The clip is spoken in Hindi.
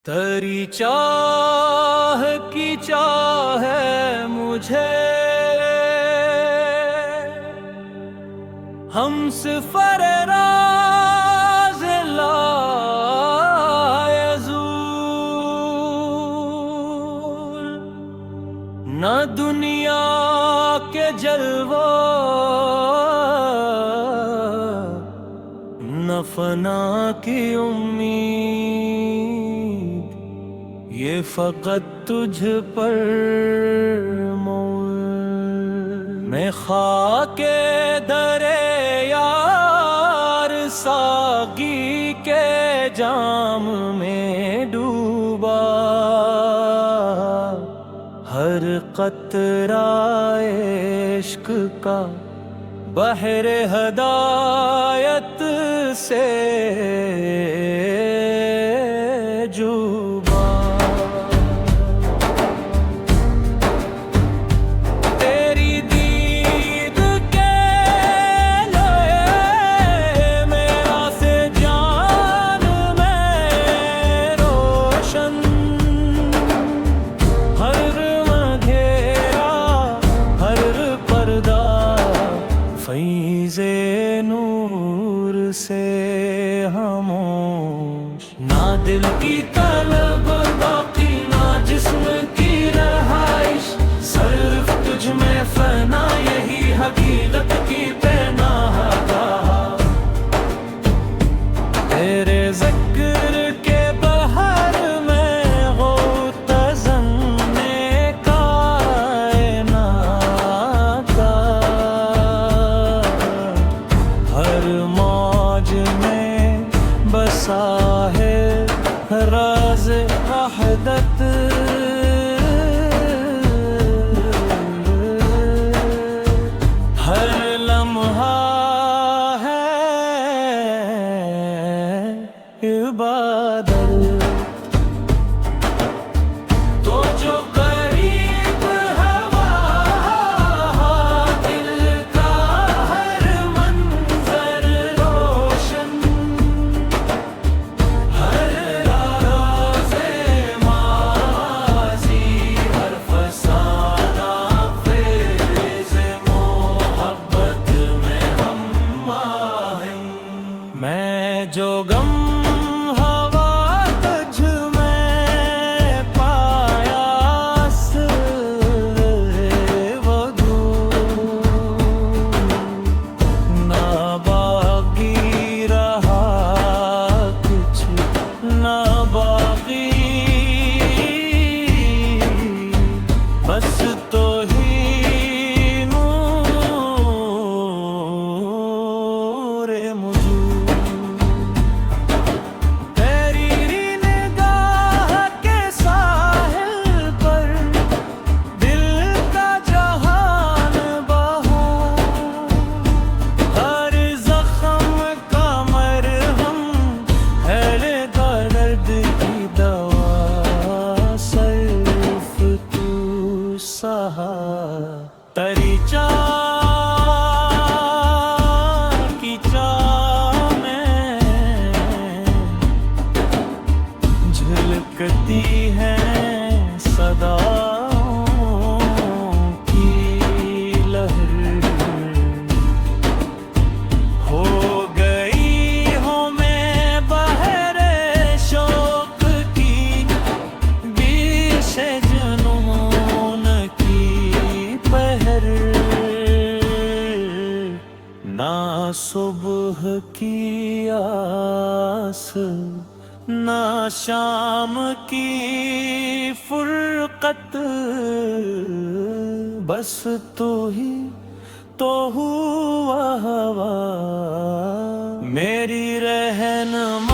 तेरी चाह की चाह है मुझे, हम सफर राज़ लायज़ूल, न दुनिया के जलवा न फना की उम्मीद, ये फकत तुझ पर मोल। मैं खाके दरे यार सागी के जाम में डूबा, हर कतरा इश्क का बहरे हदायत से जुबा। तेरी दीद के लोए मेरा से जान में रोशन, हर अंधेरा हर पर्दा फैज़े नूर से खामोश। ना दिल की तलब बाकी ना जिस्म की रहाइश, सिर्फ तुझ में फना यही हकीकत की पैनाहा। तेरे ज़िक्र के बहर में ग़ौतज़न्ने कायनात का, हर मौज में बसा है राज़ वहदत। हर लम्हा है इबादत। तो जो करीब हवा दिल का हर मंजर रोशन, हर राज़े माज़ी हर फसाना फेज़ मोहब्बत में हम हैं। मैं जो गम हवा तुझ में पाया वो दूर, ना बाकी रहा कुछ ना बाकी, बस तो ही नूर मौजूद। तेरी निगाह के साहिल पर दिल का जहान बहा, हर जख्म का मरहम है का दर्द की दवा, सिर्फ तू सहा। तेरी चाह की चाह में झलकती है सदाओं की लहर, हो गई हूँ मैं बहरे शौक की बीशे जुनून की पहर। ना सुबह की आस ना शाम की फुरकत, बस तू ही तो हुआ हवा मेरी रहनुमा।